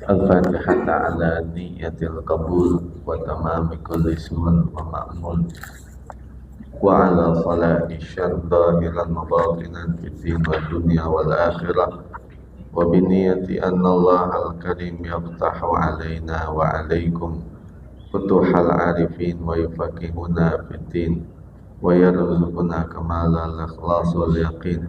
الفاتحة على نية القبول وتمام كل سور ومأمول وعلى صلاح الشر ظاهرا وباطنا في الدين والدنيا والآخرة وبنية أن الله الكريم يفتح علينا وعليكم فتوح العارفين ويفقهنا في الدين ويرزقنا كمال الإخلاص واليقين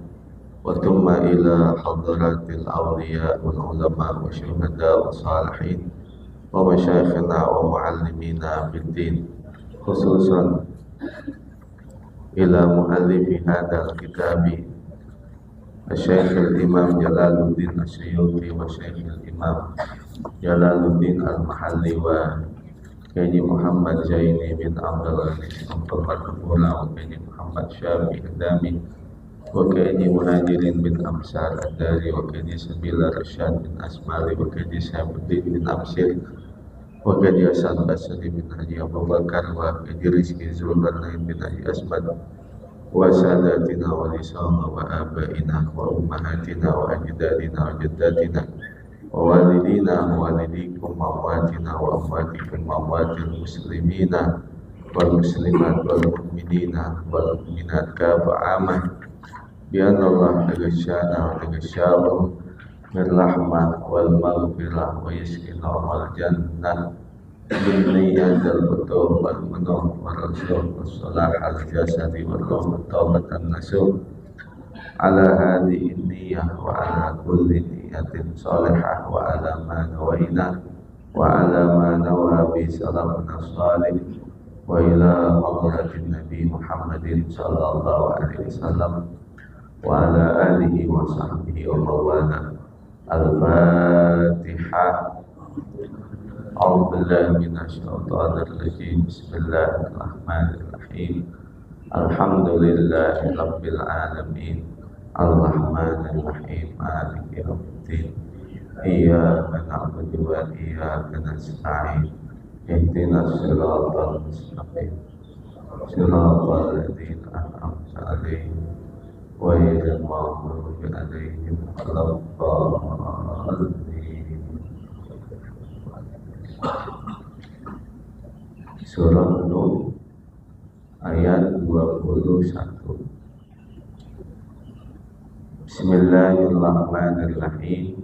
وثم إلى حضرات الأولياء والعلماء والشهداء والصالحين ومشايخنا ومعلمينا في الدين خصوصا إلى مؤلف هذا الكتاب الشيخ الإمام جلال الدين السيوطي والشيخ الإمام جلال الدين المحلي وكيدي محمد زيني بن عبد العزيز الأولى وكيدي محمد شافي الدامي وكيدي مهاجرين بن أمسار الداري وكيدي سبيل الرشاد بن أسمالي وكيدي سيف الدين بن أبشر وكيدي أسد بسري بن حجي أبو بكر وكيدي رزقي زلبرنين بن حجي أسمد وساداتنا ونساءنا وآبائنا وأمهاتنا وأجدادنا وجداتنا ووالدينا ووالديكم وأمواتنا وأمواتكم وأموات المسلمين والمسلمات والمؤمنين والمؤمنات كافة عامة بأن الله تغشانا وتغشاهم بالرحمة والمغفرة ويسكنهم الجنة بالنية الفتوح والمنوح والرسول والصلاح الجسد والروح والتوبة النسوح على هذه النية وعلى كل نية صالحة وعلى ما نوينا وعلى ما نوى بسلفنا الصالح وإلى حضرة النبي محمد صلى الله عليه وسلم وعلى آله وصحبه ومن والاه. الفاتحة. أعوذ بالله من الشيطان الرجيم. بسم الله الرحمن الرحيم. الحمد لله رب العالمين الرحمن الرحيم مالك يوم الدين إياك نعبد وإياك نستعين اهدنا الصراط المستقيم صراط الذين أنعمت عليهم غير المغضوب عليهم ولا الضالين. Surah Nuh ayat 21. Bismillahirrahmanirrahim.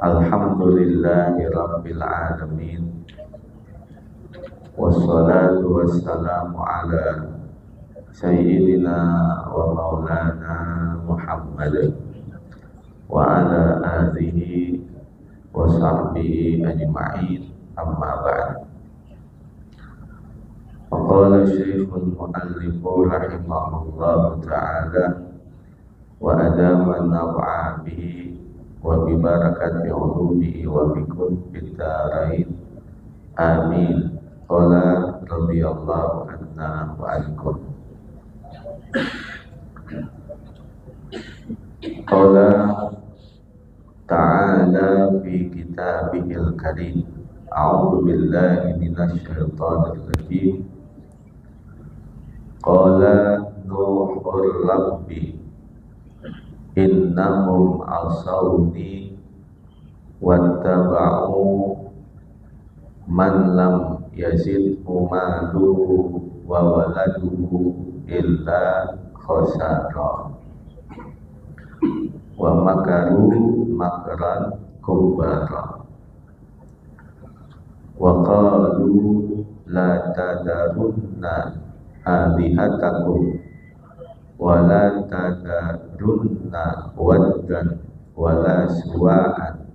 Alhamdulillahi rabbil alamin. Wassalatu wassalamu ala sayyidina wa maulana Muhammad wa ala alihi wa sahbihi ajma'in, amma ba'd. Faqala Syekhul Mu'allif rahimahullah ta'ala wa adama naf'a bihi wa bi barakati ulumihi wa bikum fid darain amin. Qala radhiyallahu anna wa ankum. Qala ta'ala fi kitabihil karim. A'udzu billahi minasy syaithanir rajim. Qala Nuhur Rabbi innahum asawni wattaba'u man lam yazidhu maluhu wa waladuhu illa khasara wa makaru makran kubara wa qalu la tadarunna alihatakum wa la tadarunna waddan wa la suwa'an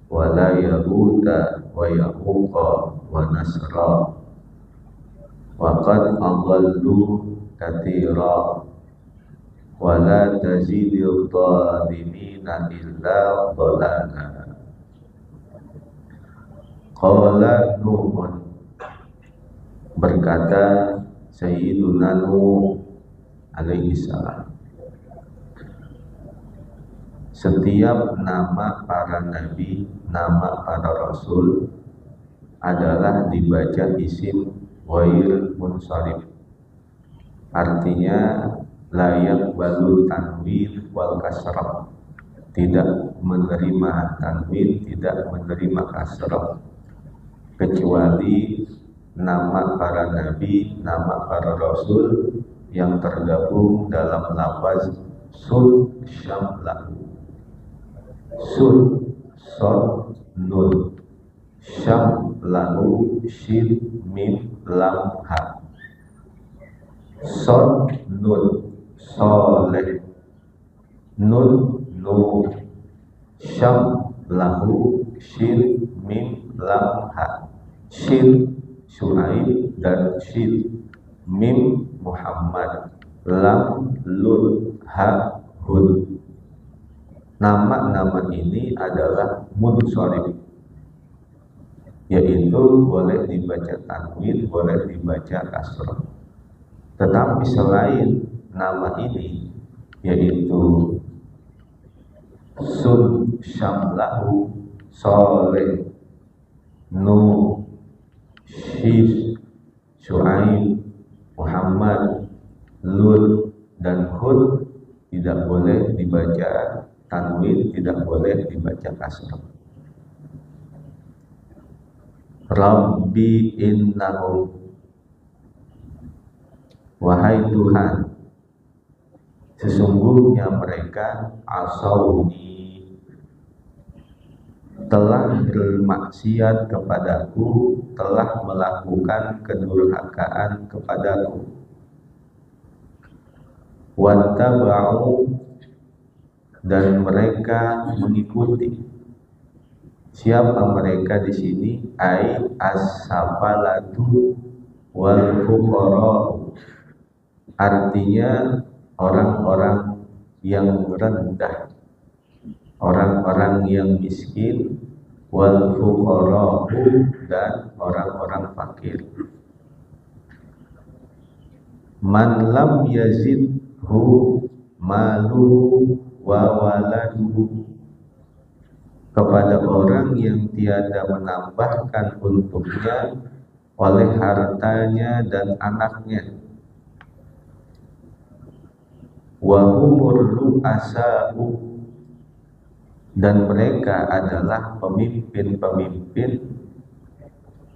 wa la yahuda wa yahuqa wa nasra wa qad adallu katsira wa la tazidil dhalimina illa dhalala. Qala Nuhun, berkata Sayyiduna Nuh alaihi salam, setiap nama para nabi, nama para rasul adalah dibaca isim ghair munsharif. Artinya layak balu tanwin wal kasrah, tidak menerima tanwin, tidak menerima kasrah, kecuali nama para nabi, nama para rasul yang tergabung dalam lafaz sud syamlahu. Sud, sod, nun, syamlahu, shin, mim, lam, ha. Sod, nun, soleh, nun, nu, syam, lahu, shin, mim, lam, ha. Shin, Syuaib dan shin, mim, Muhammad, lam, lun, ha, hud. Nama-nama ini adalah munsharif, yaitu boleh dibaca tanwin, boleh dibaca kasrah. Tetapi selain nama ini, yaitu Sun, Syamlahu, Soleh, Nuh, Syis, Syuaib, Muhammad, Lut, dan Hud, tidak boleh dibaca tanwin, tidak boleh dibaca kasrah. Rabbi innahum, wahai Tuhan, sesungguhnya mereka asauni, telah bermaksiat kepadaku, telah melakukan kedurhakaan kepadaku. Wattaba'u, dan mereka mengikuti. Siapa mereka di sini? Ai as-safalatu wal fuqara, artinya orang-orang yang rendah, orang-orang yang miskin, wal fuqara, dan orang-orang fakir. Man lam yazidhu maluhu wa waladuhu, kepada orang yang tiada menambahkan untuknya oleh hartanya dan anaknya. Wa humur ru'asa'u, dan mereka adalah pemimpin-pemimpin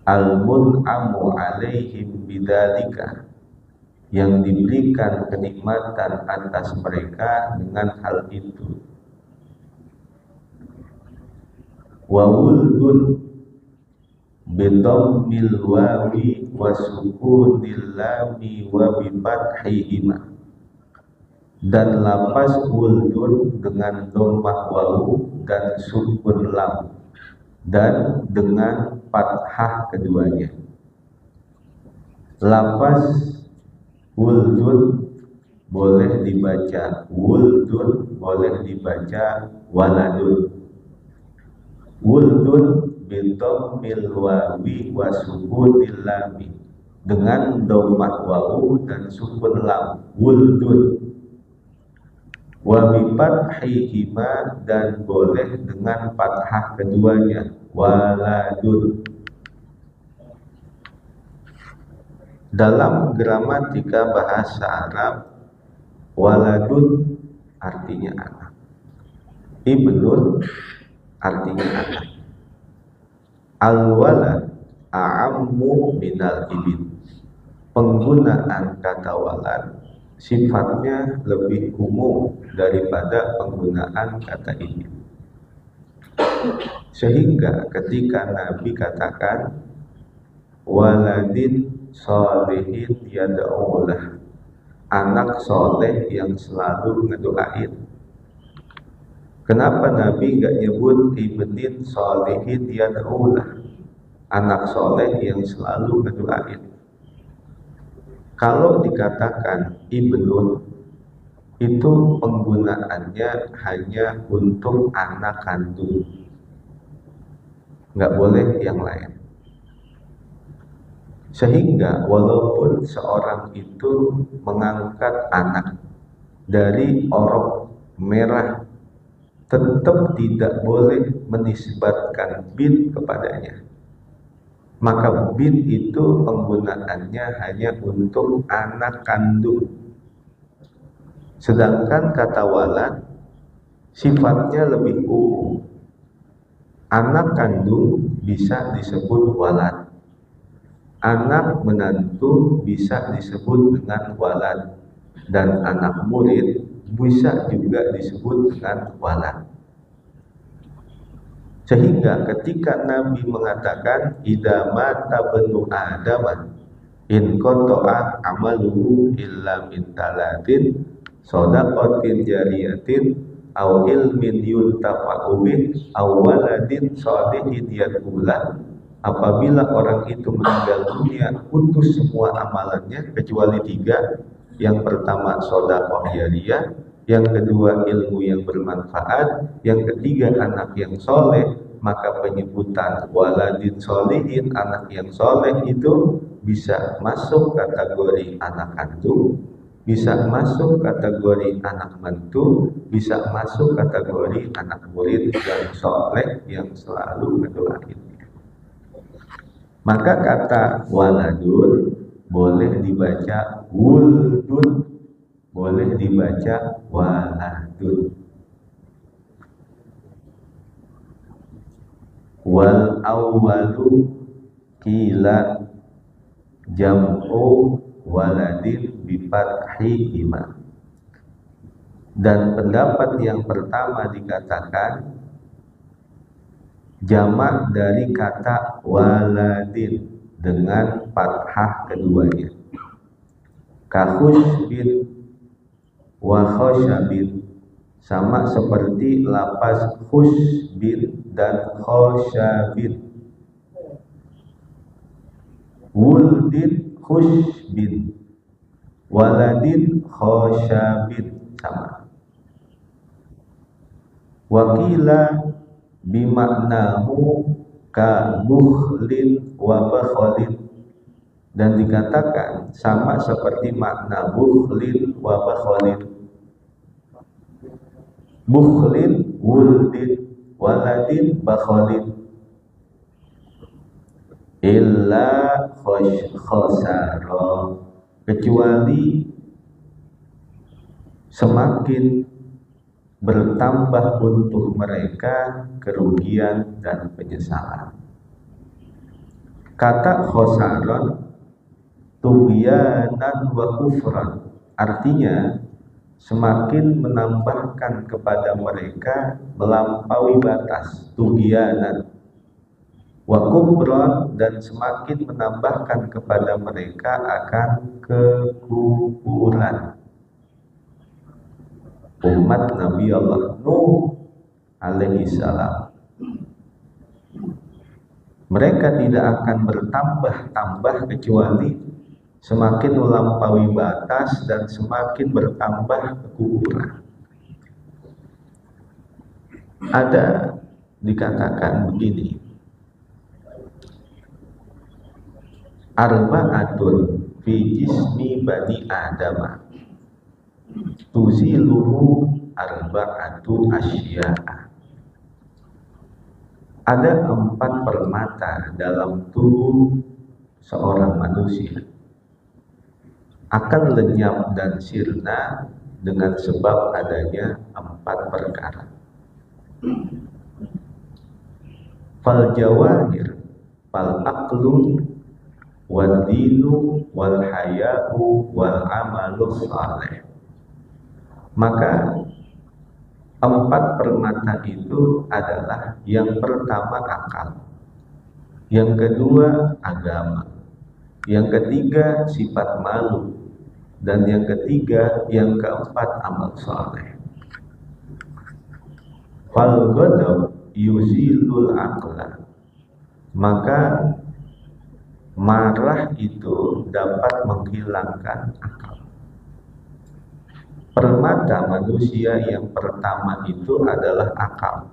al-mun'amu alaihim bidzalika, yang diberikan kenikmatan atas mereka dengan hal itu. Wa wuldun bidammil wawi wa sukunil lami wa bifathihima, dan lafaz wuldun dengan dhammah wawu dan sukun lam, dan dengan fathah keduanya. Lafaz wuldun boleh dibaca wuldun, boleh dibaca waladun. Wuldun bidammil wawi wa sukunil lam, dengan dhammah wawu dan sukun lam, wuldun. Wa bi fathihima, dan boleh dengan fathah keduanya, waladun. Dalam gramatika bahasa Arab, waladun artinya anak, ibnun artinya anak. Al-walad a'ammu minal ibn, penggunaan kata walad sifatnya lebih umum daripada penggunaan kata ibn. Sehingga ketika Nabi katakan waladin sholihin yad'ulah, anak soleh yang selalu ngedoain. Kenapa Nabi gak nyebut ibnin sholihin yad'ulah, anak soleh yang selalu ngedoain? Kalau dikatakan ibnun, itu penggunaannya hanya untuk anak kandung, nggak boleh yang lain. Sehingga walaupun seorang itu mengangkat anak dari orok merah, tetap tidak boleh menisbatkan bin kepadanya. Maka bin itu penggunaannya hanya untuk anak kandung. Sedangkan kata walad sifatnya lebih umum. Anak kandung bisa disebut walad, anak menantu bisa disebut dengan walad, dan anak murid bisa juga disebut dengan walad. Sehingga ketika Nabi mengatakan idza mata banu Adam in qata'a amaluhu illa min talatin shadaqatin jariyatin aw ilmin yuntafa'u bih aw waladin shalihin yad'ulah, apabila orang itu meninggal dunia putus semua amalannya kecuali 3. Yang pertama sedekah jariyah, yang kedua ilmu yang bermanfaat, yang ketiga anak yang soleh. Maka penyebutan waladin solihin, anak yang soleh, itu bisa masuk kategori anak kandung, bisa masuk kategori anak mantu, bisa masuk kategori anak murid yang soleh yang selalu mendoakan. Maka kata waladun boleh dibaca wuldun, boleh dibaca waladun. Wal awwalu kila jam'u waladin bifathi ima. Dan pendapat yang pertama dikatakan jamak dari kata waladin dengan fathah keduanya. Kahushbin wa khoshabin, sama seperti lafaz khushbin dan khoshabin. Wuldin khushbin, waladin khoshabin, sama. Wakila bimaknahu ka bukhlin wa bakholin, dan dikatakan sama seperti makna bukhlin wa bakholin. Bukhlin wuldin, waladin bakholin. Illa khosara, kecuali semakin bertambah untuk mereka kerugian dan penyesalan. Kata khosaron tughyanan wa kufran, artinya semakin menambahkan kepada mereka melampaui batas, tughyanan wa kufran, dan semakin menambahkan kepada mereka akan kekufuran. Umat Nabi Allah Nuh alaihi salam, mereka tidak akan bertambah-tambah kecuali semakin melampaui batas dan semakin bertambah kekufuran. Ada dikatakan begini, arba'atun fi jismi bani adama tuziluhu arba'atu asya'a. Ada 4 permata dalam tubuh seorang manusia akan lenyap dan sirna dengan sebab adanya 4 perkara. Fal jawahir, fal aqlu, wal dinu, wal haya'u, wal amalu saleh. Maka 4 permata itu adalah yang pertama akal, yang kedua agama, yang ketiga sifat malu, dan yang ketiga, yang keempat amal saleh. Fal ghadab yuzilul aqla, maka marah itu dapat menghilangkan akal. Permata manusia yang pertama itu adalah akal.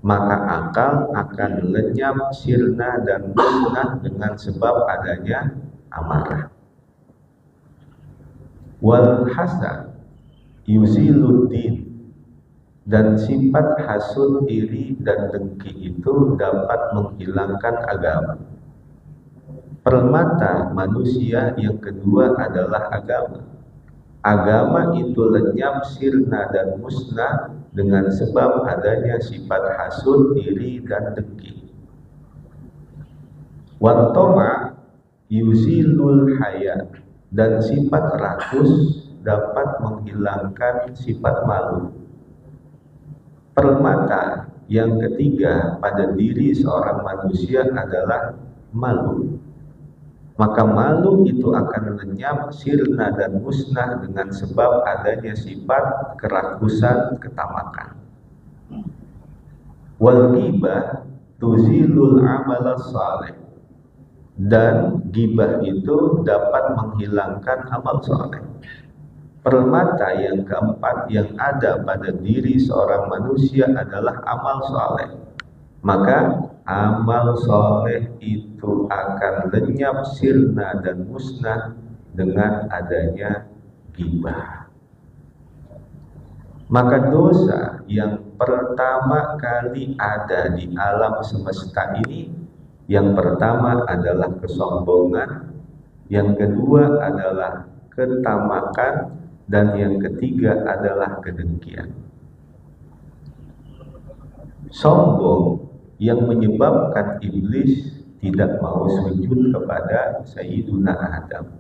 Maka akal akan lenyap, sirna, dan musnah dengan sebab adanya amarah. Wal hasad yuziluddin, dan sifat hasud, iri, dan dengki itu dapat menghilangkan agama. Permata manusia yang kedua adalah agama. Agama itu lenyap, sirna, dan musnah dengan sebab adanya sifat hasud, iri, dan dengki. Wattoma yuzilul haya, dan sifat rakus dapat menghilangkan sifat malu. Permata yang ketiga pada diri seorang manusia adalah malu. Maka malu itu akan lenyap, sirna dan musnah dengan sebab adanya sifat kerakusan, ketamakan. Wal ghibah tuzilul amal saleh, dan ghibah itu dapat menghilangkan amal saleh. Permata yang keempat yang ada pada diri seorang manusia adalah amal soleh. Maka amal soleh itu akan lenyap, sirna dan musnah dengan adanya ghibah. Maka dosa yang pertama kali ada di alam semesta ini, yang pertama adalah kesombongan, yang kedua adalah ketamakan, dan yang ketiga adalah kedengkian. Sombong yang menyebabkan iblis tidak mau sujud kepada Sayyiduna Adam.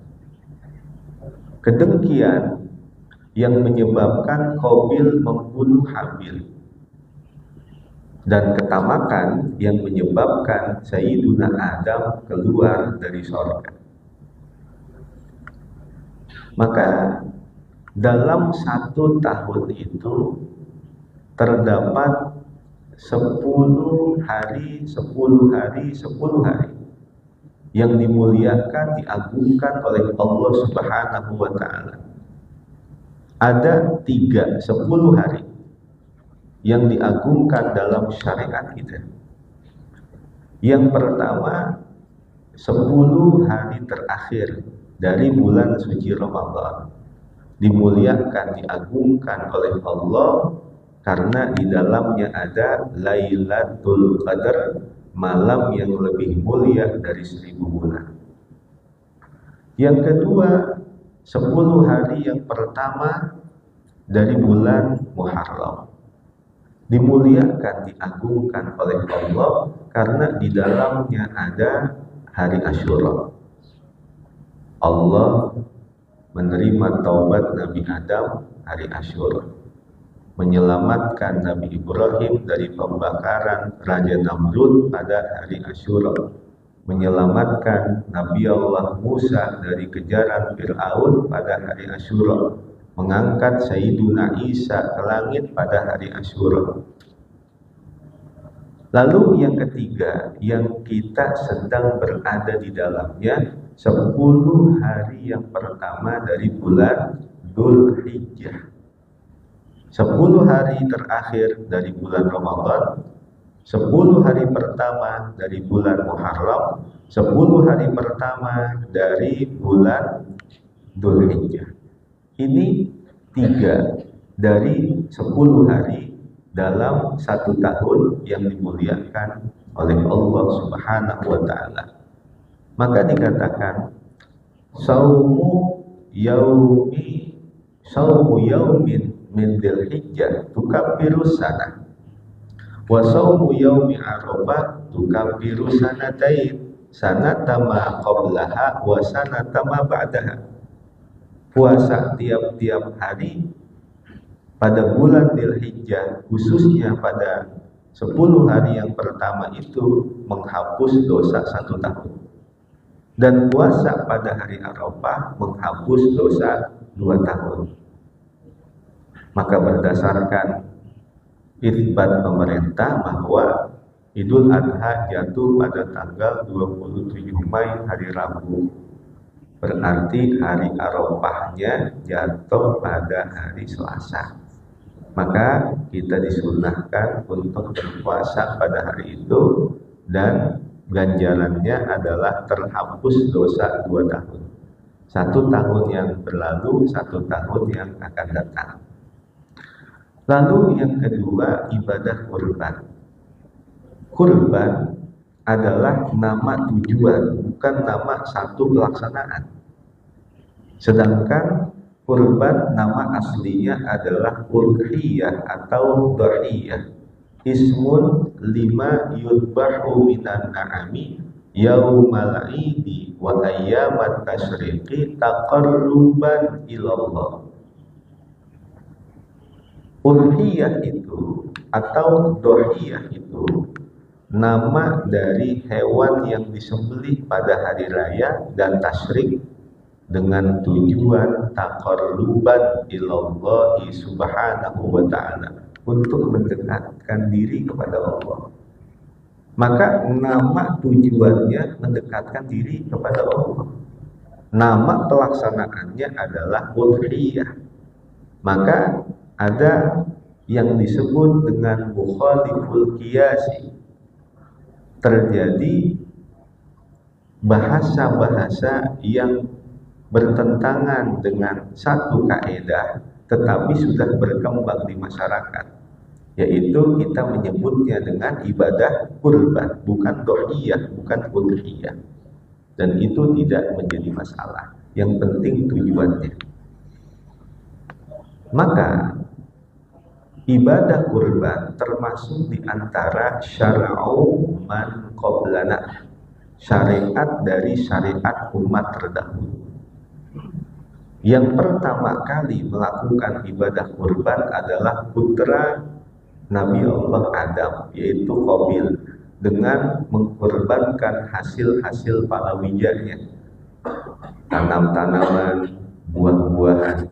Kedengkian yang menyebabkan Qabil membunuh Habil. Dan ketamakan yang menyebabkan Sayyiduna Adam keluar dari surga. Maka dalam 1 tahun itu terdapat 10 hari yang dimuliakan, diagungkan oleh Allah Subhanahu wa ta'ala. Ada 10 hari yang diagungkan dalam syariat kita. Yang pertama, 10 hari terakhir dari bulan suci Ramadan dimuliakan, diagungkan oleh Allah karena di dalamnya ada Lailatul Qadar, malam yang lebih mulia dari 1000 bulan. Yang kedua, 10 hari yang pertama dari bulan Muharram dimuliakan, diagungkan oleh Allah karena di dalamnya ada hari Asyura. Allah menerima taubat Nabi Adam hari Asyura, menyelamatkan Nabi Ibrahim dari pembakaran Raja Namrud pada hari Asyura, menyelamatkan Nabi Allah Musa dari kejaran Fir'aun pada hari Asyura, mengangkat Sayyiduna Isa ke langit pada hari Asyura. Lalu yang ketiga yang kita sedang berada di dalamnya, 10 hari yang pertama dari bulan Dzul Hijjah, 10 hari terakhir dari bulan Ramadan, 10 hari pertama dari bulan Muharram, 10 hari pertama dari bulan Dzul Hijjah. Ini 3 dari 10 hari dalam 1 tahun yang dimuliakan oleh Allah Subhanahu wa ta'ala. Maka dikatakan saumu yaumin min dzil hijjah tukabbiru sanah, wa saumu yaumi arafah tukabbiru sanatain, sanata ma qablaha wa sanata ma ba'daha. Puasa tiap-tiap hari pada bulan Dzulhijjah, khususnya pada 10 hari yang pertama itu menghapus dosa 1 tahun. Dan puasa pada hari Arafah menghapus dosa 2 tahun. Maka berdasarkan itsbat pemerintah bahwa Idul Adha jatuh pada tanggal 27 Mei hari Rabu. Berarti hari Arafahnya jatuh pada hari Selasa. Maka kita disunahkan untuk berpuasa pada hari itu, dan ganjarannya adalah terhapus dosa 2 tahun. 1 tahun yang berlalu, 1 tahun yang akan datang. Lalu yang kedua, ibadah kurban. Kurban adalah nama tujuan, bukan nama satu pelaksanaan. Sedangkan kurban nama aslinya adalah udhiyah atau dhahiyah. Ismun lima yudbahu minan na'ami yaumal idi wa ayyamat tasyriqi taqarruban ilallah. Udhiyah itu atau dhahiyah itu nama dari hewan yang disembelih pada hari raya dan tasyrik dengan tujuan taqarruban ilallahi subhanahu wa ta'ala, untuk mendekatkan diri kepada Allah. Maka nama tujuannya mendekatkan diri kepada Allah. Nama pelaksanaannya adalah udhiyah. Maka ada yang disebut dengan mukhaliful qiyasi. Terjadi bahasa-bahasa yang bertentangan dengan satu kaidah, tetapi sudah berkembang di masyarakat, yaitu kita menyebutnya dengan ibadah kurban, bukan dhahiyah, bukan udhiyah. Dan itu tidak menjadi masalah, yang penting tujuannya. Maka ibadah kurban termasuk di antara syara'u man qablana, syariat dari syariat umat terdahulu. Yang pertama kali melakukan ibadah kurban adalah putra Nabi Allah Adam, yaitu Qabil, dengan mengkorbankan hasil-hasil palawijanya, tanam-tanaman, buah-buahan.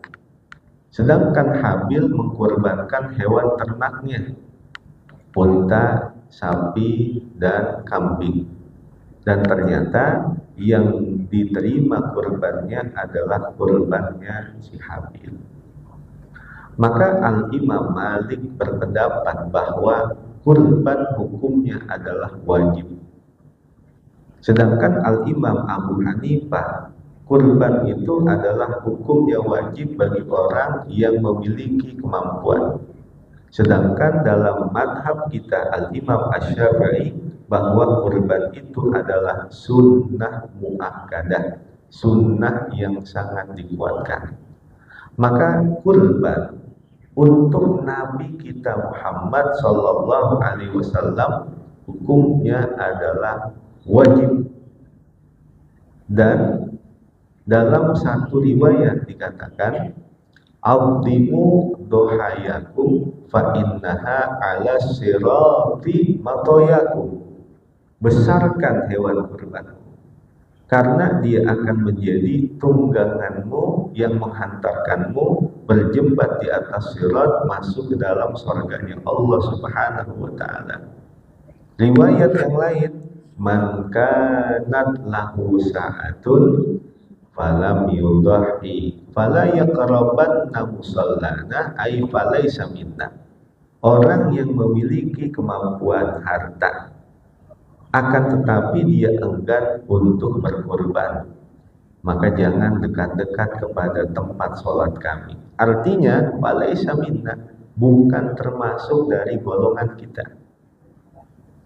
Sedangkan Habil mengkorbankan hewan ternaknya, unta, sapi, dan kambing. Dan ternyata yang diterima kurbannya adalah kurbannya si Habil. Maka Al-Imam Malik berpendapat bahwa kurban hukumnya adalah wajib. Sedangkan Al-Imam Abu Hanifah, kurban itu adalah hukumnya wajib bagi orang yang memiliki kemampuan. Sedangkan dalam madhab kita Al-Imam Asy-Syafi'i, bahwa kurban itu adalah sunnah muakkadah, sunnah yang sangat dikuatkan. Maka kurban untuk Nabi kita Muhammad Sallallahu Alaihi Wasallam hukumnya adalah wajib. Dan dalam satu riwayat dikatakan, "Abdimu dohayakum fa innaha ala sirati matoyakum." Besarkan hewan kurban, karena dia akan menjadi tungganganmu yang menghantarkanmu berjembat di atas sirat masuk ke dalam surganya Allah Subhanahu wa ta'ala. Riwayat yang lain, "Man kanat lahu sa'atun falam yudahi fala yaqrabanna musallana ay falaysa minna." Orang yang memiliki kemampuan harta, akan tetapi dia enggan untuk berkorban, maka jangan dekat-dekat kepada tempat sholat kami. Artinya, falaysa minna, bukan termasuk dari golongan kita.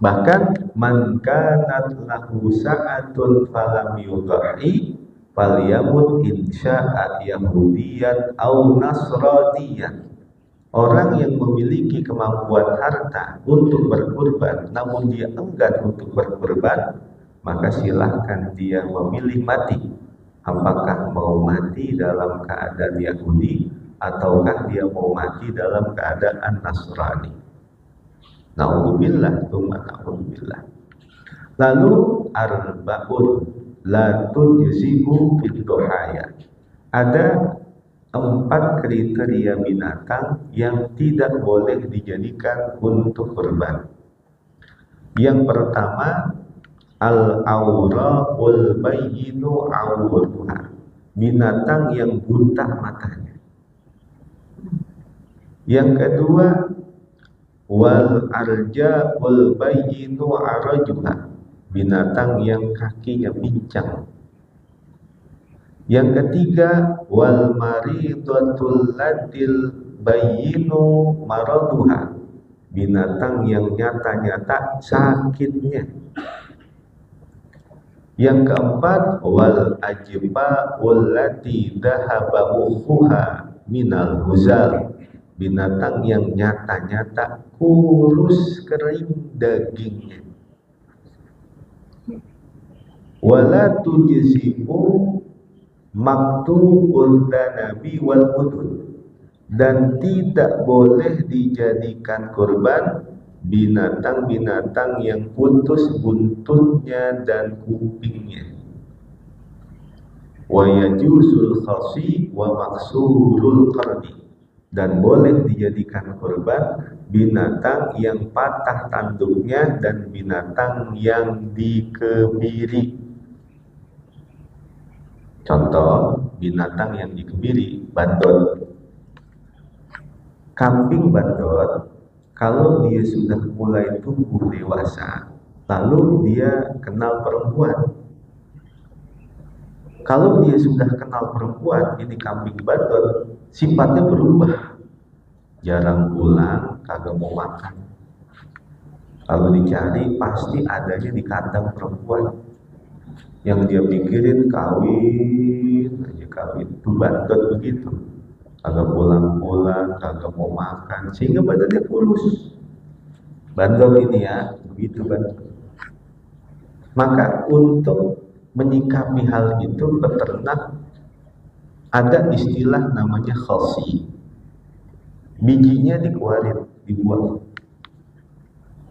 Bahkan, man kanat lahu sa'atun falam yudahi falyamut insya'a yahudiyan au nasraniyan. Orang yang memiliki kemampuan harta untuk berkurban, namun dia enggan untuk berkurban, maka silahkan dia memilih mati. Apakah mau mati dalam keadaan Yahudi, ataukah dia mau mati dalam keadaan Nasrani. Na'udzubillah, tsumma na'udzubillah. Lalu arba'un la tujzi'u fid duhaya. Ada 4 kriteria binatang yang tidak boleh dijadikan untuk kurban. Yang pertama, al-aura wal bayyinu awruha, binatang yang buta matanya. Yang kedua, wal arja wal bayyinu arajuha, binatang yang kakinya pincang. Yang ketiga, wal maridatul ladil bayyinu maraduha, binatang yang nyata-nyata sakitnya. Yang keempat, wal ajba wallati dhahaba mukhuha minal huzal, binatang yang nyata-nyata kurus kering dagingnya. Wala tujzi'u maktu'ul danabi wal udud, dan tidak boleh dijadikan kurban binatang-binatang yang putus buntutnya dan kupingnya. Wa yajuzul khasi wa maksurul qarni, dan boleh dijadikan kurban binatang yang patah tanduknya dan binatang yang dikebiri. Contoh binatang yang dikebiri, bandot. Kambing bandot, kalau dia sudah mulai tumbuh dewasa, lalu dia kenal perempuan. Kalau dia sudah kenal perempuan, ini kambing bandot, sifatnya berubah. Jarang pulang, kagak mau makan. Kalau dicari, pasti adanya di kandang perempuan. Yang dia pikirin kawin aja, kawin. Itu bandot begitu. Kagak pulang-pulang, kagak mau makan, sehingga badannya kurus. Bandot ini ya, begitu bandot. Maka untuk menyikapi hal itu, peternak ada istilah namanya khasi. Bijinya dikeluarin, dibuang.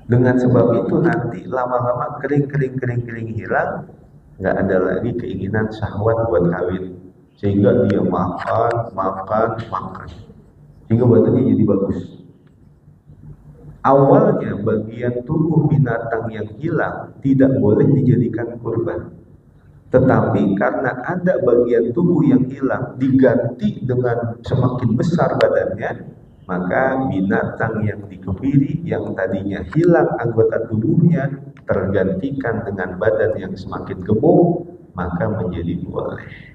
Dengan sebab itu nanti lama-lama kering hilang, nggak ada lagi keinginan syahwat buat kawin. Sehingga dia makan, sehingga badannya jadi bagus. Awalnya bagian tubuh binatang yang hilang tidak boleh dijadikan kurban. Tetapi karena ada bagian tubuh yang hilang diganti dengan semakin besar badannya, maka binatang yang dikebiri yang tadinya hilang anggota tubuhnya tergantikan dengan badan yang semakin gemuk, maka menjadi boleh.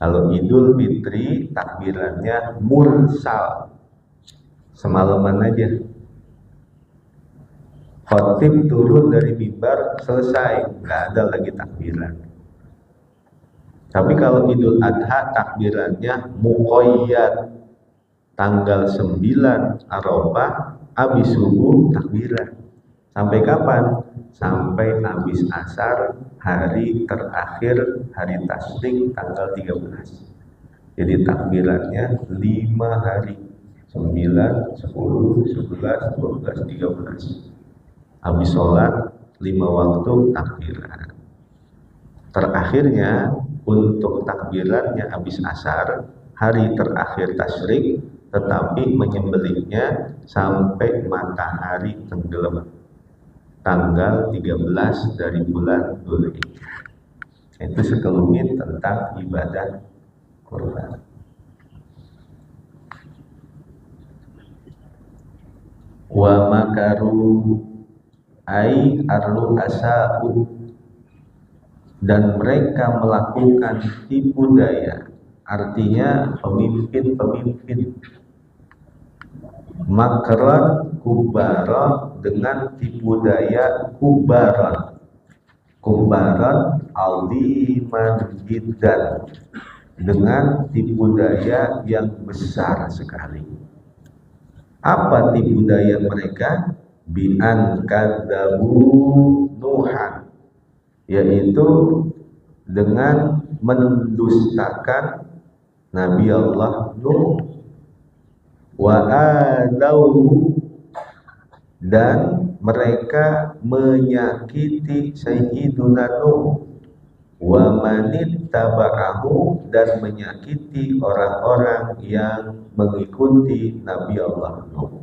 Kalau Idul Fitri takbirannya mursal, semalaman aja. Khotib turun dari mimbar, selesai, nggak ada lagi takbiran. Tapi kalau Idul Adha takbirannya muqayyad, tanggal 9 Arafah habis subuh takbiran. Sampai kapan? Sampai habis asar hari terakhir hari tasyrik tanggal 13. Jadi takbirannya 5 hari, 9, 10, 11, 12, 13. Habis sholat 5 waktu takbiran. Terakhirnya untuk takbirannya habis asar hari terakhir tasyrik, tetapi menyembelihnya sampai matahari tenggelam tanggal 13 dari bulan Dzulhijjah. Itu sekelumit tentang ibadah kurban. Wa makaru ai arlu asa'u, dan mereka melakukan tipu daya, artinya pemimpin-pemimpin. Makran kubaran, dengan tipu daya kubaran. Kubaran aliman jiddan, dengan tipu daya yang besar sekali. Apa tipu daya mereka? Bi'an kadzabu Nuhan, yaitu dengan mendustakan Nabi Allah Nuh. Wa adauhu, dan mereka menyakiti Sayyiduna Nuh. Wa manittaba'ahu, dan menyakiti orang-orang yang mengikuti Nabi Allah Nuh.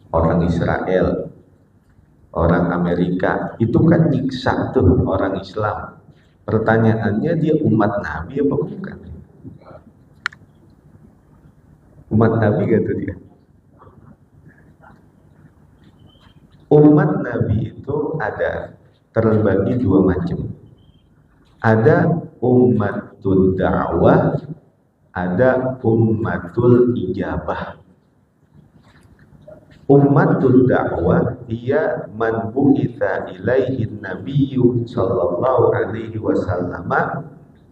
Orang Israel, orang Amerika, itu kan nyiksa tuh orang Islam. Pertanyaannya, dia umat Nabi apa bukan? Umat Nabi gitu dia. Umat Nabi itu ada terbagi dua macam. Ada ummatul da'wah, ada ummatul ijabah. Ummatul da'wah hiya man bu'itha ilaihi nabiyyu sallallahu alaihi wasallam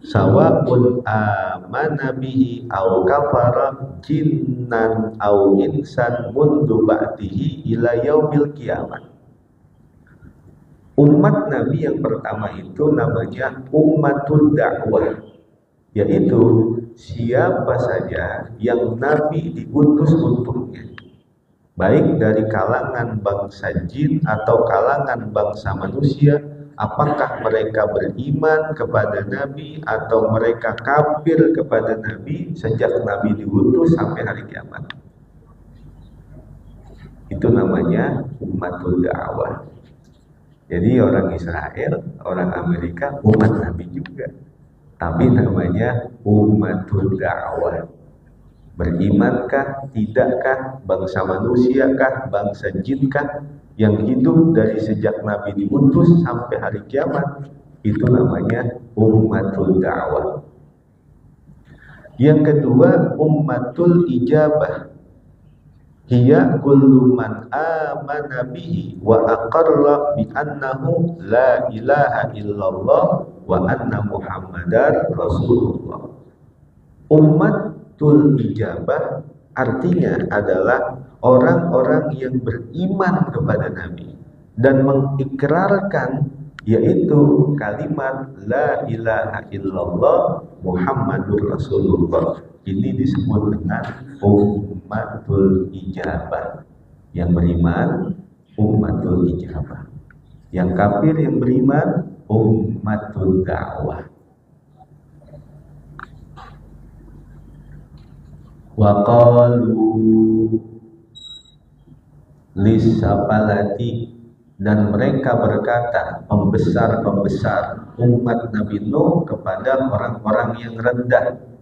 sawa'un amana bihi aw kafara jinnan aw insan mundu ba'dihi ila yaumil qiyamah. Umat Nabi yang pertama itu namanya ummatul da'wah, yaitu siapa saja yang Nabi diutus untuknya, baik dari kalangan bangsa jin atau kalangan bangsa manusia, apakah mereka beriman kepada Nabi atau mereka kafir kepada Nabi sejak Nabi diutus sampai hari kiamat. Itu namanya ummatul da'wah. Jadi orang Israel, orang Amerika umat Nabi juga, tapi namanya ummatul da'wah. Berimankah, tidakkah, bangsa manusiakah, bangsa jinkah, yang hidup dari sejak Nabi diutus sampai hari kiamat, itu namanya ummatul da'wah. Yang kedua, ummatul ijabah. Hiya kullu man amana bihi wa aqarra bi annahu la ilaha illallah wa anna muhammadar rasulullah. Ummatul ijabah artinya adalah orang-orang yang beriman kepada Nabi dan mengikrarkan, yaitu kalimat la ilaha illallah muhammadur rasulullah. Ini disebut dengan ummatul ijabah. Yang beriman ummatul ijabah, yang kafir yang beriman ummatul da'wah. Wa qalu lisapalati, dan mereka berkata, pembesar-pembesar umat Nabi Nuh kepada orang-orang yang rendah.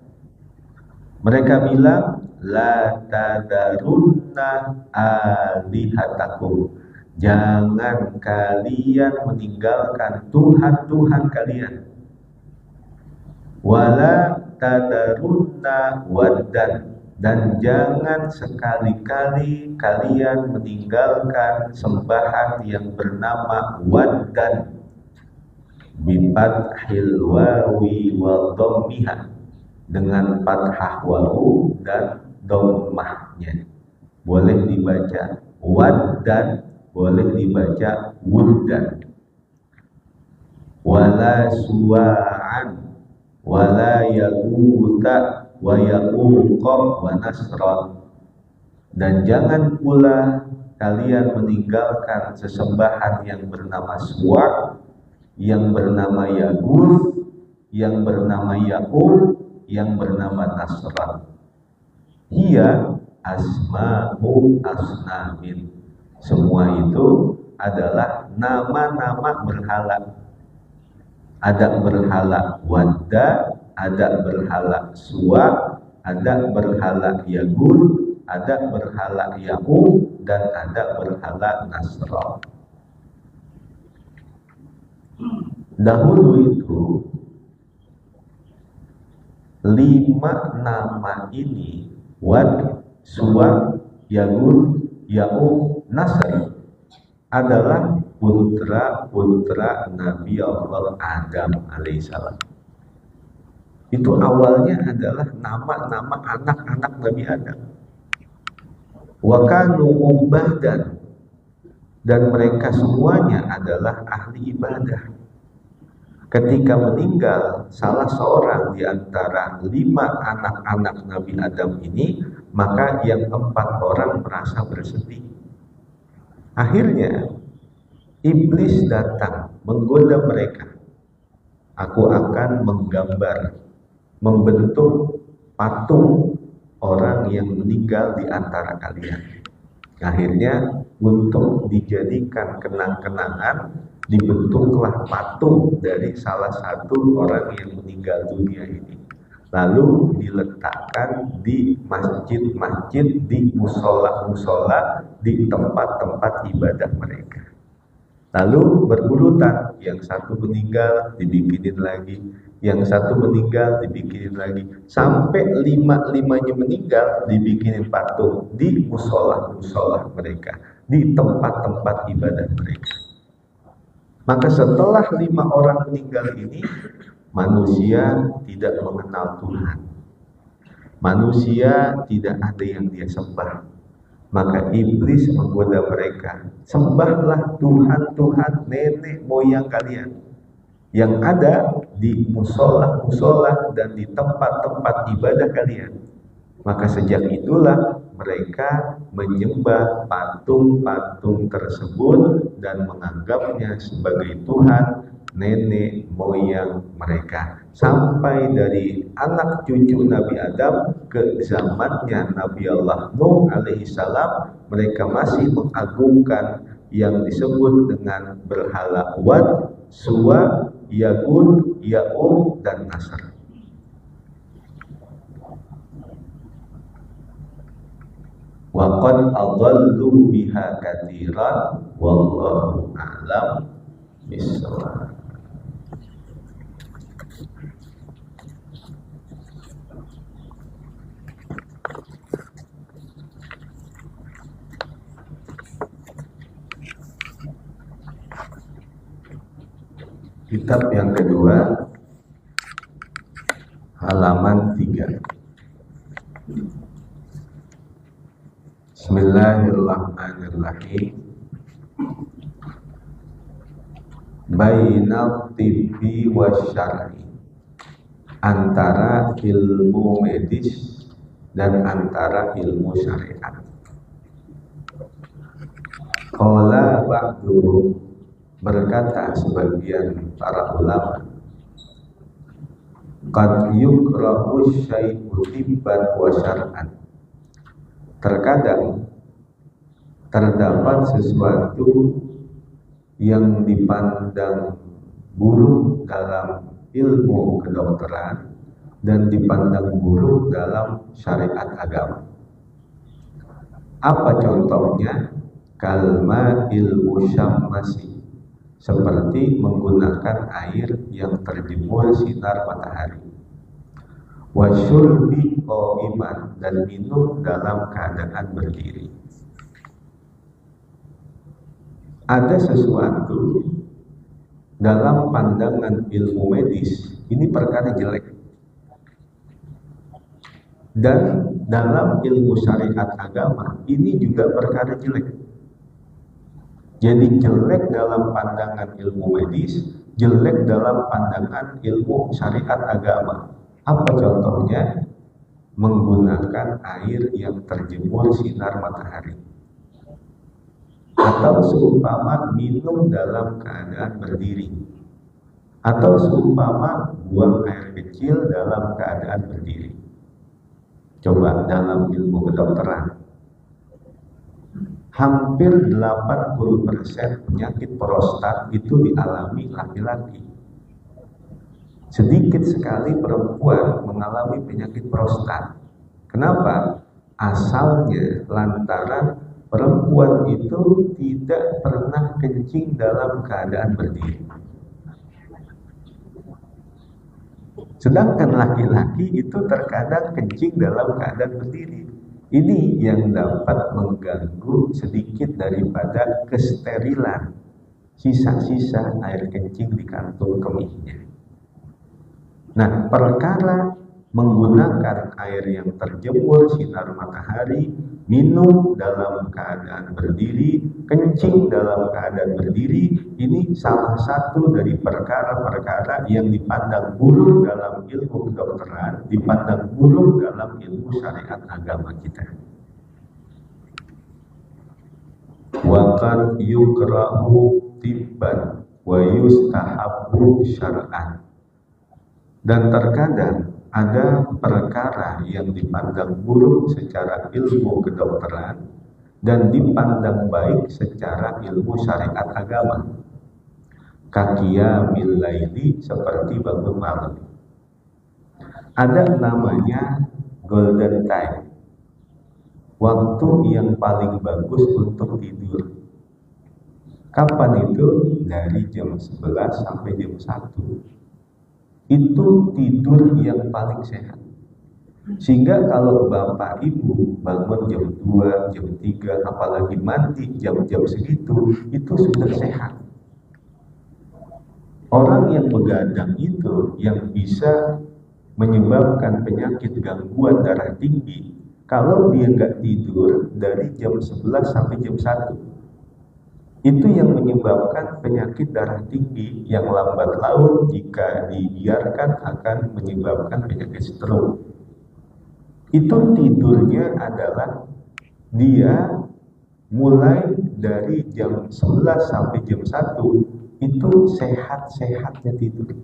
Mereka bilang, la tadarunna alihatakum, jangan kalian meninggalkan Tuhan-Tuhan kalian. Wala tadarunna waddan, dan jangan sekali-kali kalian meninggalkan sembahan yang bernama waddan, bifathil wawi wa dhammiha, dengan fathah wawu dan dhammahnya. Boleh dibaca waddan, boleh dibaca wuddan. Wala suwa'an wala yaghutha wa yaquqa wa nasran, dan jangan pula kalian meninggalkan sesembahan yang bernama Suwa, yang bernama Yaghut, yang bernama Yaqub, yang bernama Nasran. Hiya asma'u asnamin, semua itu adalah nama-nama berhala. Ada berhala Wadda, ada berhala Suwa, ada berhala Yaghut, ada berhala Yaqub, dan ada berhala Nasra. Dahulu itu 5 nama ini, Wad, Suwa, Yaghut, Yaqub, Nasr, adalah putra-putra Nabi Allah Adam alaihissalam. Itu awalnya adalah nama-nama anak-anak Nabi Adam. Wa kanu ubadan, dan mereka semuanya adalah ahli ibadah. Ketika meninggal salah seorang di antara 5 anak-anak Nabi Adam ini, maka yang 4 orang merasa bersedih. Akhirnya iblis datang menggoda mereka. Aku akan menggambar, membentuk patung orang yang meninggal di antara kalian. Akhirnya untuk dijadikan kenang-kenangan, dibentuklah patung dari salah satu orang yang meninggal dunia ini. Lalu diletakkan di masjid-masjid, di musola-musola, di tempat-tempat ibadah mereka. Lalu berurutan, yang satu meninggal dibikinin lagi, yang satu meninggal dibikinin lagi, sampai lima-limanya meninggal dibikinin patung di musola mereka, di tempat-tempat ibadah mereka. Maka setelah 5 orang meninggal ini, manusia tidak mengenal Tuhan, manusia tidak ada yang dia sembah. Maka iblis menggoda mereka, sembahlah Tuhan nenek moyang kalian yang ada di musola dan di tempat-tempat ibadah kalian. Maka sejak itulah mereka menyembah patung-patung tersebut dan menganggapnya sebagai Tuhan nenek moyang mereka. Sampai dari anak cucu Nabi Adam ke zamannya Nabi Allah Nuh alaihissalam, mereka masih mengagungkan yang disebut dengan berhala Wat, Suwa, Yagun, Ya'um, dan Nasr. Wa qad adallu biha katsiran wallahu a'lam bissawab. Kitab yang kedua, halaman 3. Bismillahirrahmanirrahim. Bainal tibbi wasyar'i, antara ilmu medis dan antara ilmu syariat. Qala ba'du, berkata sebagian para ulama, qad yukrahu syai'u tibban wa syar'an, terkadang terdapat sesuatu yang dipandang buruk dalam ilmu kedokteran dan dipandang buruk dalam syariat agama. Apa contohnya? Kalma ilmu syamasi, seperti menggunakan air yang terjemur sinar matahari. Wasyurbi qa'iman, dan minum dalam keadaan berdiri. Ada sesuatu dalam pandangan ilmu medis ini perkara jelek, dan dalam ilmu syariat agama ini juga perkara jelek. Jadi jelek dalam pandangan ilmu medis, jelek dalam pandangan ilmu syariat agama. Apa contohnya? Menggunakan air yang terjemur sinar matahari, atau seumpama minum dalam keadaan berdiri, atau seumpama buang air kecil dalam keadaan berdiri. Coba dalam ilmu kedokteran, hampir 80% penyakit prostat itu dialami laki-laki. Sedikit sekali perempuan mengalami penyakit prostat. Kenapa? Asalnya lantaran perempuan itu tidak pernah kencing dalam keadaan berdiri. Sedangkan laki-laki itu terkadang kencing dalam keadaan berdiri. Ini yang dapat mengganggu sedikit daripada kesterilan sisa-sisa air kencing di kantung kemihnya. Nah, perkara menggunakan air yang terjemur sinar matahari, minum dalam keadaan berdiri, kencing dalam keadaan berdiri, ini salah satu dari perkara-perkara yang dipandang buruk dalam ilmu kedokteran, dipandang buruk dalam ilmu syariat agama kita. Wa qad yukrahu tibban wa yustahabbu syar'an, dan terkadang ada perkara yang dipandang buruk secara ilmu kedokteran dan dipandang baik secara ilmu syariat agama. Qiyamil laili, seperti bangun malam. Ada namanya golden time, waktu yang paling bagus untuk tidur. Kapan itu? Dari jam 11 sampai jam 1. itu tidur yang paling sehat. Sehingga kalau bapak ibu bangun jam 2, jam 3, apalagi mandi jam-jam segitu, itu sudah sehat. Orang yang begadang itu yang bisa menyebabkan penyakit gangguan darah tinggi kalau dia nggak tidur dari jam 11 sampai jam 1. Itu yang menyebabkan penyakit darah tinggi yang lambat laun jika dibiarkan akan menyebabkan penyakit stroke. Itu tidurnya adalah dia mulai dari jam 11 sampai jam 1 itu sehat-sehatnya tidur.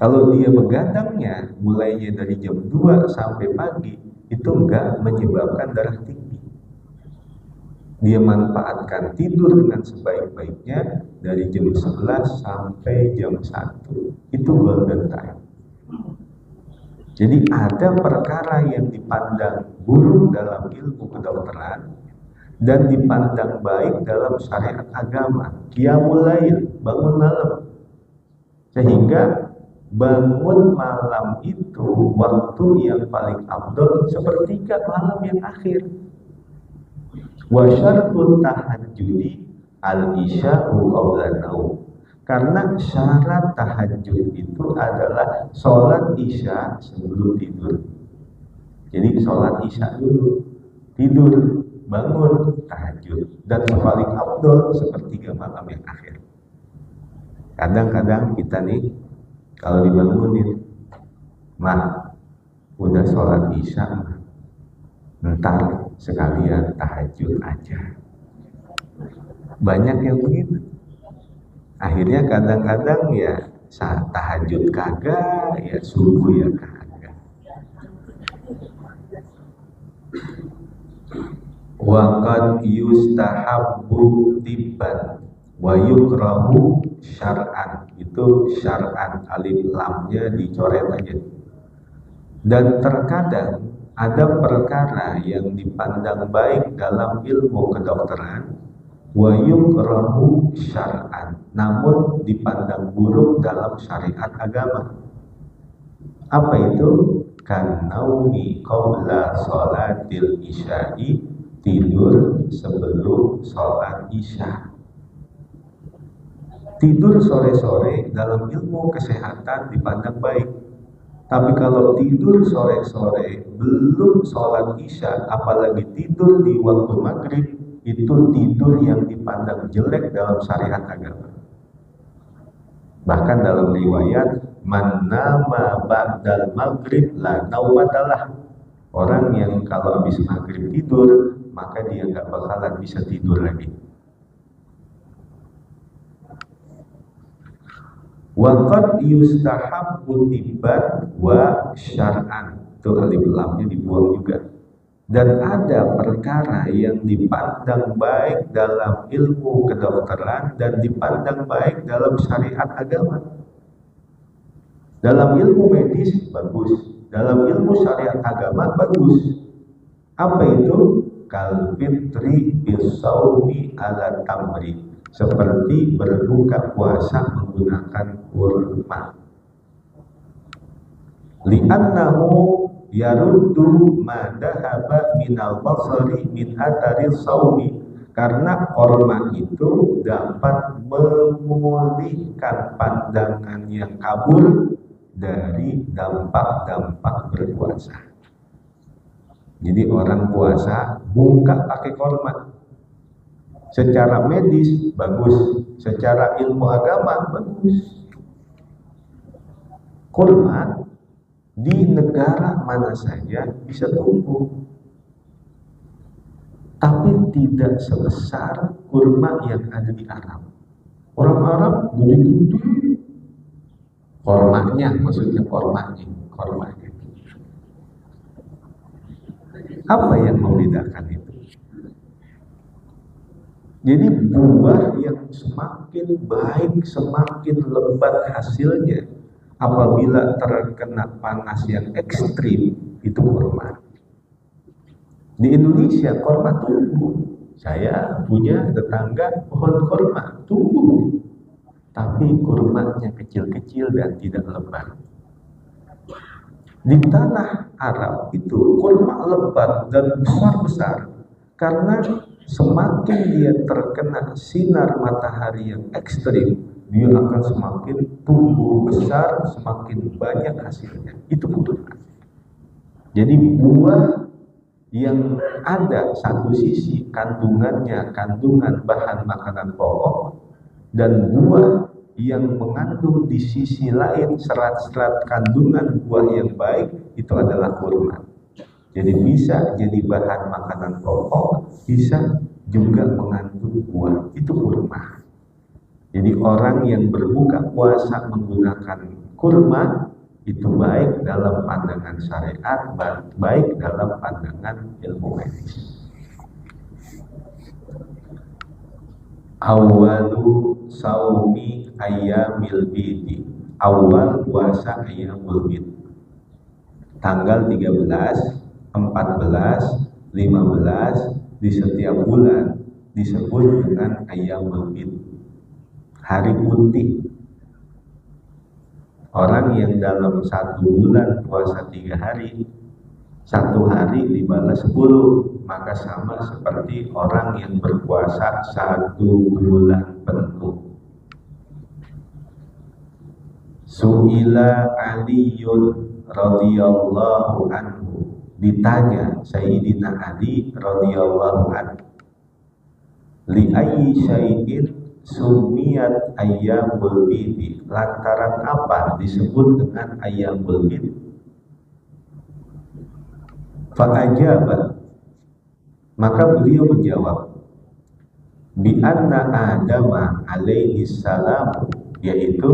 Kalau dia begadangnya mulainya dari jam 2 sampai pagi, itu enggak menyebabkan darah tinggi. Dia manfaatkan tidur dengan sebaik-baiknya dari jam 11 sampai jam 1. Itu golden time. Jadi ada perkara yang dipandang buruk dalam ilmu kedokteran dan dipandang baik dalam syariat agama. Qiyamul lail, bangun malam. Sehingga bangun malam itu waktu yang paling afdal sepertiga malam yang akhir. Wa syartut tahajjudi al-isya'u qabla naum. Karena syarat tahajud itu adalah sholat isya sebelum tidur. Jadi sholat isya dulu, tidur, bangun, tahajud. Dan paling afdal sepertiga malam yang akhir. Kadang-kadang kita nih kalau dibangunin, mah udah sholat isya, ntar sekalian tahajud aja. Banyak yang begitu. Akhirnya kadang-kadang ya saat tahajud kagak, ya subuh ya kagak. Wa qad yustahabbu tibban wa yukrahu syar'an. Itu syar'an, alif lamnya dicoret aja. Dan terkadang ada perkara yang dipandang baik dalam ilmu kedokteran wa yukrahu syar'an, namun dipandang buruk dalam syariat agama. Apa itu? Kanaumi qabla sholatil isya'i, tidur sebelum sholat isya. Tidur sore-sore dalam ilmu kesehatan dipandang baik. Tapi kalau tidur sore-sore belum sholat isya, apalagi tidur di waktu maghrib, itu tidur yang dipandang jelek dalam syariat agama. Bahkan dalam riwayat, man nama ba'dal maghrib la naumatalah. Orang yang kalau habis maghrib tidur, maka dia nggak bakalan bisa tidur lagi. Wa qad yustahabbu tibban wa syar'an. Itu alif lamnya dibuang juga. Dan ada perkara yang dipandang baik dalam ilmu kedokteran dan dipandang baik dalam syariat agama. Dalam ilmu medis bagus, dalam ilmu syariat agama bagus. Apa itu? Kal fitri bisaumi ala tamri, seperti berbuka puasa menggunakan kurma. Li'annahu yaruddu ma dhahaba minal basari min athari saumi, karena korma itu dapat memulihkan pandangan yang kabur dari dampak-dampak berpuasa. Jadi orang puasa buka pakai korma, secara medis bagus, secara ilmu agama bagus. Kurma di negara mana saja bisa tumbuh, tapi tidak sebesar kurma yang ada di Arab. Orang Arab gede-gede, kormanya, maksudnya kormanya. Apa yang membedakan itu? Jadi buah yang semakin baik, semakin lebat hasilnya, apabila terkena panas yang ekstrim, itu kurma. Di Indonesia kurma tumbuh. Saya punya tetangga pohon kurma tumbuh. tapi kurmanya kecil-kecil dan tidak lebat. Di tanah Arab itu kurma lebat dan besar-besar karena semakin dia terkena sinar matahari yang ekstrim, dia akan semakin tumbuh besar, semakin banyak hasilnya. Itu kurma. Jadi buah yang ada satu sisi kandungannya kandungan bahan makanan pokok, dan buah yang mengandung di sisi lain serat-serat kandungan buah yang baik, itu adalah kurma. Jadi bisa jadi bahan makanan pokok, bisa juga mengandung buah, itu kurma. Jadi orang yang berbuka puasa menggunakan kurma itu baik dalam pandangan syariat, baik dalam pandangan ilmu medis. Awalu saumi ayyamil bidi, awal puasa ayyamul bid, tanggal 13, 14, 15 di setiap bulan disebut dengan ayyamul bid, hari putih. Orang yang dalam satu bulan puasa 3 hari, satu hari dibalas 10, maka sama seperti orang yang berpuasa 1 bulan penuh. Su'ila Aliyun radhiyallahu anhu, ditanya Sayyidina Ali radhiyallahu anhu, li ayyi syai'in sumiyat ayyamul bid, lantaran apa disebut dengan ayyamul bid? Fa'ajaba, maka beliau menjawab, bi anna Adama alaihi salam, yaitu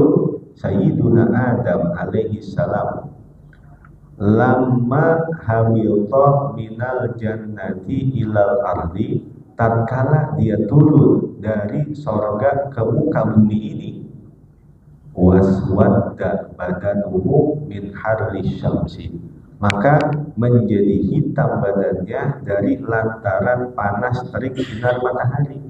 Sayyiduna Adam alaihi salam, lamma habita minal jannati ilal ardi, tatkala dia turun dari sorga ke muka bumi ini, waswadda badanuhu min harri syamsi, maka menjadi hitam badannya dari lantaran panas terik sinar matahari.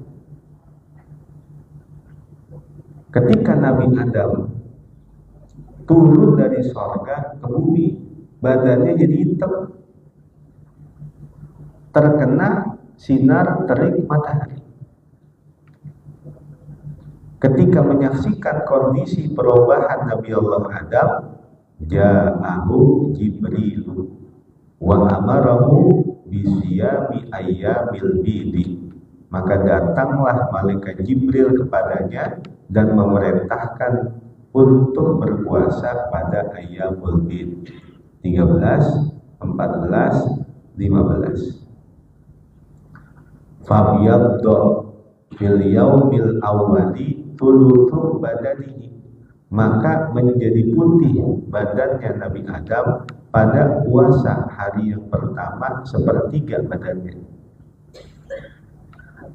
Ketika Nabi Adam turun dari sorga ke bumi, badannya jadi hitam, terkena sinar terik matahari. Ketika menyaksikan kondisi perubahan Nabi Allah Adam, ja'ahu Jibril wa amarahu bisiyami ayyamil bidi, maka datanglah malaikat Jibril kepadanya dan memerintahkan untuk berpuasa pada ayyamul bid, 13, 14, 15. Fabiyaddo fil yaumil awwali tulutu badanihi, maka menjadi putih badannya Nabi Adam pada puasa hari yang pertama sepertiga badannya.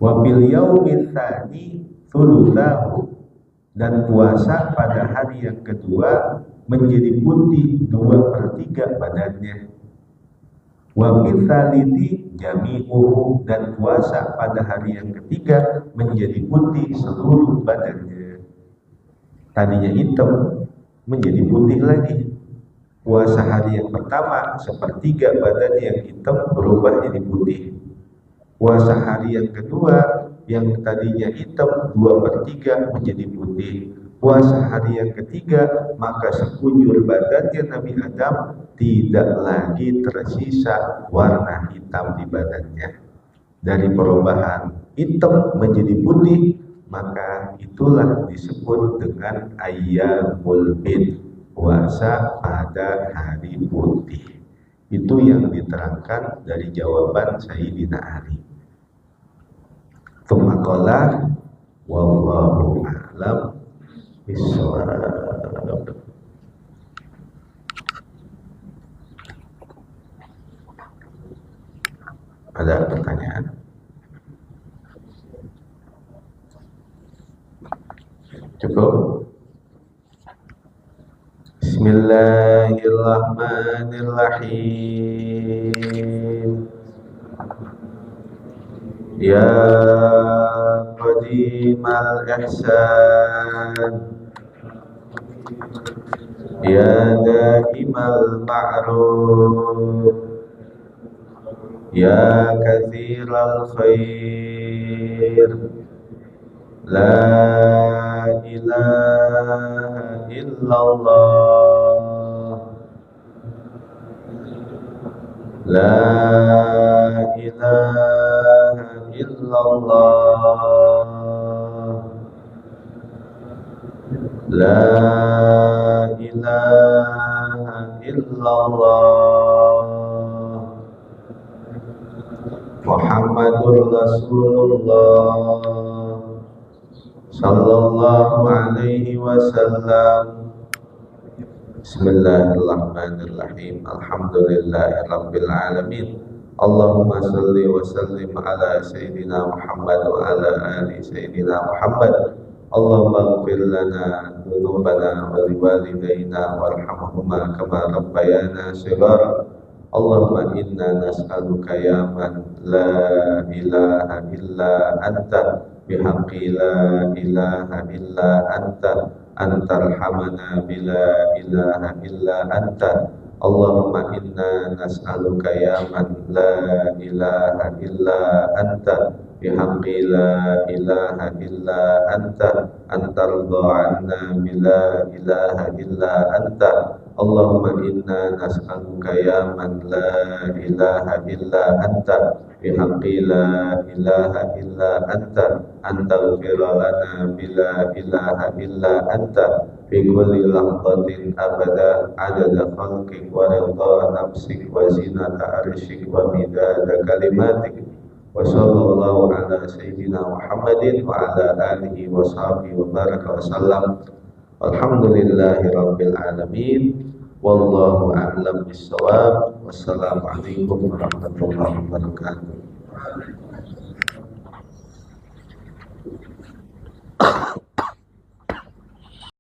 Wa bil yaumil tsani tulutahu, dan puasa pada hari yang kedua menjadi putih 2/3 badannya. Wa bil tsaliti jami'uhu, dan puasa pada hari yang ketiga menjadi putih seluruh badannya. Tadinya hitam menjadi putih lagi. Puasa hari yang pertama sepertiga badan yang hitam berubah jadi putih. Puasa hari yang kedua yang tadinya hitam 2/3 menjadi putih. Puasa hari yang ketiga maka sekujur badannya Nabi Adam tidak lagi tersisa warna hitam di badannya. Dari perubahan hitam menjadi putih, maka itulah disebut dengan ayyamul bid, puasa pada hari putih. Itu yang diterangkan dari jawaban Sayyidina Ali. Tsumma qala wallahu a'lam bishawab. Ada pertanyaan? Cukup? Bismillahirrahmanirrahim. Ya Qadim الإحسان يا دائم المعروف يا كثير الخير لا إله إلا الله لا إله إلا الله لا إله إلا الله محمد رسول الله صلى الله عليه وسلم Bismillahirrahmanirrahim. Alhamdulillahirabbil alamin. Allahumma shalli wa sallim ala sayyidina Muhammad wa ala ali sayyidina Muhammad. Allahumma ighfir lana dhunubana wa liwalidayna warhamhuma kama rabbayana shighara. Allahumma inna nas'aluka ya man la ilaha illa anta bihaqqi la ilaha illa anta antarhamana bila ilaha illa anta. Allahumma inna nas'aluka ya man la ilaha illa anta bihaqqi la ilaha illa anta antarda anna bila ilaha illa anta. Allahumma inna nas'aluka ya man la ilaha illa anta bihaqqi la ilaha illa anta antaghfira lana bila ilaha illa anta fi kulli lahzatin abada adada khalqik wa ridha nafsik wa zinata arsyik wa midada kalimatik wa sallallahu ala sayyidina Muhammadin wa ala alihi wa sahbihi wa baraka wa sallam. Alhamdulillahi rabbil alamin. Wallahu a'lam bissawab. Wassalamualaikum warahmatullahi wabarakatuh.